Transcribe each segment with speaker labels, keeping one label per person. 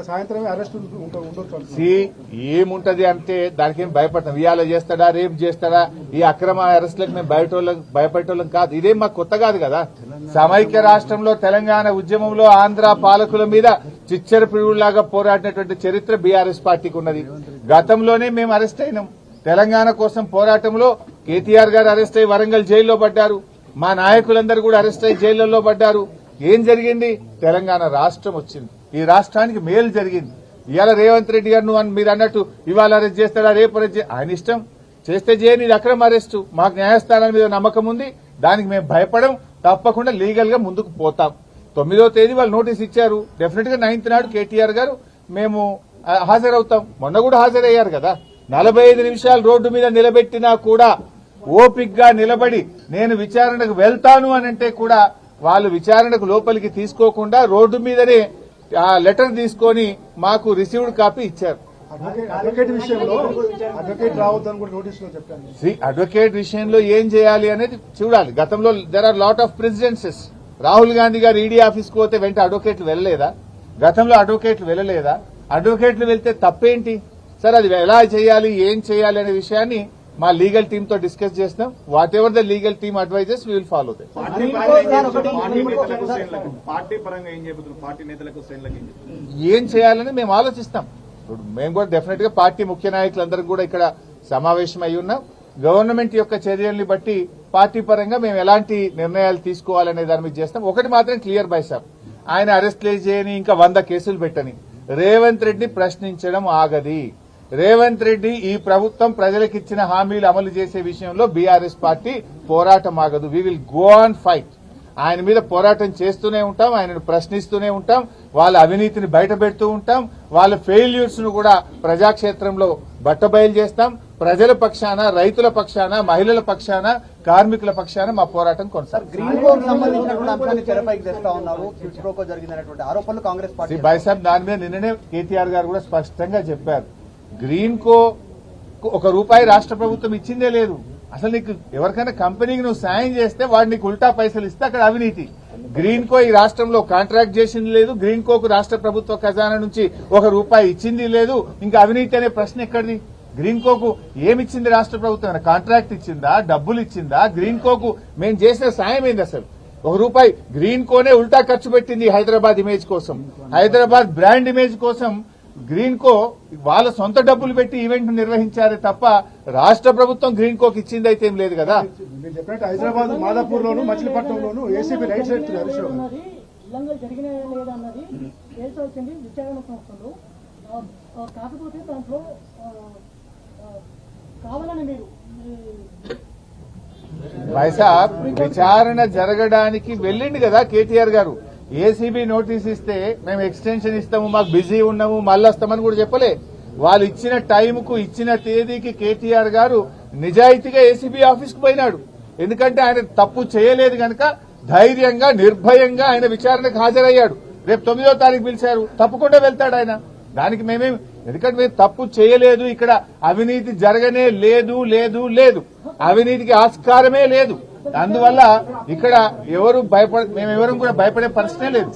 Speaker 1: సాయంత్రమే అరెస్ట్ ఉండొచ్చు.
Speaker 2: ఏముంటది అంటే దానికి ఏం భయపడతాం. ఇవాళ చేస్తాడా, రేపు చేస్తాడా, ఈ అక్రమ అరెస్టులకు మేము భయపడేటోళ్ళం కాదు. ఇదేం మాకు కొత్త కాదు కదా. సమైక్య రాష్ట్రంలో తెలంగాణ ఉద్యమంలో ఆంధ్ర పాలకుల మీద చిచ్చర పిడుగులాగా పోరాడినటువంటి చరిత్ర బీఆర్ఎస్ పార్టీకి ఉన్నది. గతంలోనే మేము అరెస్ట్ అయినాం. తెలంగాణ కోసం పోరాటంలో కేటీఆర్ గారు అరెస్ట్ అయ్యి వరంగల్ జైల్లో పడ్డారు. మా నాయకులందరూ కూడా అరెస్ట్ అయ్యి జైళ్లలో పడ్డారు. ఏం జరిగింది? తెలంగాణ రాష్ట్రం వచ్చింది. ఈ రాష్ట్రానికి మేలు జరిగింది. ఇవాళ రేవంత్ రెడ్డి గారు మీరు అన్నట్టు ఇవాళ అరెస్ట్ చేస్తాడా, రేపు అరెస్ట్ ఆయన ఇష్టం, చేస్తే చేయని, ఇది అక్రమ అరెస్టు. మాకు న్యాయస్థానాల మీద నమ్మకం ఉంది. దానికి మేము భయపడం. తప్పకుండా లీగల్ గా ముందుకు పోతాం. 9వ తేదీ వాళ్ళు నోటీస్ ఇచ్చారు. డెఫినెట్ గా 9th నాడు కేటీఆర్ గారు మేము హాజరవుతాం. మొన్న కూడా హాజరయ్యారు కదా. 45 నిమిషాలు రోడ్డు మీద నిలబెట్టినా కూడా ఓపిక్ గా నిలబడి నేను విచారణకు వెళ్తాను అని అంటే కూడా వాళ్ళు విచారణకు లోపలికి తీసుకోకుండా రోడ్డు మీదనే ఆ లెటర్ తీసుకొని మాకు రిసీవ్డ్ కాపీ ఇచ్చారు. అడ్వకేట్ విషయంలో ఏం చేయాలి అనేది చూడాలి. గతంలో there are lot of precedences. Rahul Gandhi గారు ఈడీ ఆఫీస్కి పోతే వెంట అడ్వకేట్లు వెళ్ళలేదా? గతంలో అడ్వకేట్లు వెళ్ళలేదా? అడ్వకేట్లు వెళ్తే తప్పేంటి సార్? అది ఎలా చేయాలి, ఏం చేయాలి అనే విషయాన్ని మా లీగల్ టీమ్ తో డిస్కస్ చేస్తాం. Whatever the legal team advises we will follow that. ఏం చేయాలని మేము ఆలోచిస్తాం. మేము కూడా డెఫినెట్ గా పార్టీ ముఖ్య నాయకులందరూ కూడా ఇక్కడ సమావేశం అయి ఉన్నాం. గవర్నమెంట్ యొక్క చర్యల్ని బట్టి పార్టీ పరంగా మేము ఎలాంటి నిర్ణయాలు తీసుకోవాలనే దాని మీద చేస్తాం. ఒకటి మాత్రం క్లియర్ బై సార్, ఆయన అరెస్ట్ చేయని, ఇంకా 100 కేసులు పెట్టని రేవంత్ రెడ్డి ప్రశ్నించడం ఆగది. రేవంత్ రెడ్డి ఈ ప్రభుత్వం ప్రజలకిచ్చిన హామీలు అమలు చేసే విషయంలో బీఆర్ఎస్ పార్టీ పోరాటం ఆగదు. We will go on fight. ఆయన మీద పోరాటం చేస్తూనే ఉంటాం. ఆయనను ప్రశ్నిస్తూనే ఉంటాం. వాళ్ళ అవినీతిని బయటపెడుతూ ఉంటాం. వాళ్ళ ఫెయిల్యూర్స్ ను కూడా ప్రజాక్షేత్రంలో బట్టబయలు చేస్తాం. ప్రజల పక్షాన, రైతుల పక్షాన, మహిళల పక్షాన, కార్మికుల పక్షాన మా పోరాటం కొనసాగుతుంది. బైసాబ్ దాని మీద నిన్ననే కేటీఆర్ గారు కూడా స్పష్టంగా చెప్పారు. గ్రీన్ కో ₹1 రాష్ట్ర ప్రభుత్వం ఇచ్చిందే లేదు. అసలు నీకు ఎవరికైనా కంపెనీకి నువ్వు సాయం చేస్తే వాడు నీకు ఉల్టా పైసలు ఇస్తే అక్కడ అవినీతి. గ్రీన్ కో ఈ రాష్ట్రంలో కాంట్రాక్ట్ చేసింది లేదు. గ్రీన్ కోకు రాష్ట్ర ప్రభుత్వ ఖజానా నుంచి ₹1 ఇచ్చింది లేదు. ఇంకా అవినీతి అనే ప్రశ్న ఎక్కడిది? గ్రీన్ కోకు ఏమిచ్చింది రాష్ట్ర ప్రభుత్వం? కాంట్రాక్ట్ ఇచ్చిందా, డబ్బులు ఇచ్చిందా? గ్రీన్ కోకు మేము చేసిన సాయం ఏంది? అసలు ₹1 గ్రీన్ కోనే ఉల్టా ఖర్చు పెట్టింది హైదరాబాద్ ఇమేజ్ కోసం, హైదరాబాద్ బ్రాండ్ ఇమేజ్ కోసం. గ్రీన్ కో వాళ్ళ సొంత డబ్బులు పెట్టి ఈవెంట్ నిర్వహించారే తప్ప రాష్ట్ర ప్రభుత్వం గ్రీన్ కోకి ఇచ్చింది అయితే ఏం లేదు కదా.
Speaker 1: హైదరాబాద్ మాదాపూర్ లోను, మచిలీపట్నంలోను ఏసీబీ రైట్ సైడ్
Speaker 3: కాకపోతే దాంట్లో కావాలని మీరు
Speaker 2: వైసాబ్ విచారణ జరగడానికి వెళ్ళింది కదా కేటీఆర్ గారు. ఏసీబీ నోటీస్ ఇస్తే మేము ఎక్స్టెన్షన్ ఇస్తాము, మాకు బిజీ ఉన్నాము, మళ్ళీ వస్తామని కూడా చెప్పలే. వాళ్ళు ఇచ్చిన టైంకు, ఇచ్చిన తేదీకి కేటీఆర్ గారు నిజాయితీగా ఏసీబీ ఆఫీస్కు పోయినాడు. ఎందుకంటే ఆయన తప్పు చేయలేదు కనుక ధైర్యంగా, నిర్భయంగా ఆయన విచారణకు హాజరయ్యాడు. రేపు 9వ తారీఖు పిలిచారు, తప్పకుండా వెళ్తాడు ఆయన. దానికి మేమేం, ఎందుకంటే మేము తప్పు చేయలేదు, ఇక్కడ అవినీతి జరగనే లేదు, లేదు లేదు, అవినీతికి ఆస్కారమే లేదు. అందువల్ల ఇక్కడ మేమెవరం కూడా భయపడే పరిస్థితే లేదు.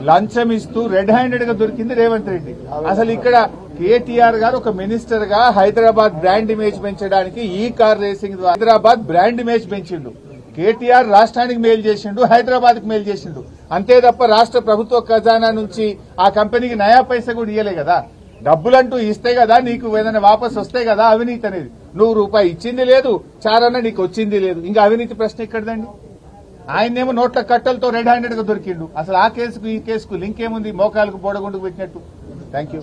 Speaker 2: లంచం ఇస్తూ రెడ్ హ్యాండెడ్ గా దొరికింది రేవంత్ రెడ్డి. అసలు ఇక్కడ కేటీఆర్ గారు ఒక మినిస్టర్ గా హైదరాబాద్ బ్రాండ్ ఇమేజ్ పెంచడానికి ఈ కార్ రేసింగ్ ద్వారా హైదరాబాద్ బ్రాండ్ ఇమేజ్ పెంచిండు. కేటీఆర్ రాష్ట్రానికి మేలు చేసిండు, హైదరాబాద్ కు మేలు చేసిండు. అంతే తప్ప రాష్ట్ర ప్రభుత్వ ఖజానా నుంచి ఆ కంపెనీకి నయా పైసా కూడా ఇయ్యలే కదా. డబ్బులంటూ ఇస్తే కదా నీకు ఏదైనా వాపస్ వస్తే కదా అవినీతి అనేది. ₹100 ఇచ్చింది లేదు, చారన్న నీకు వచ్చింది లేదు, ఇంకా అవినీతి ప్రశ్న ఎక్కడదండి? ఆయనేమో నోట్ల కట్టలతో రెడ్ హ్యాండెడ్ గా దొరికిండు. అసలు ఆ కేసుకు ఈ కేసుకు లింక్ ఏముంది? మోకాలకు బోడగుండుకు పెట్టినట్టు. Thank you.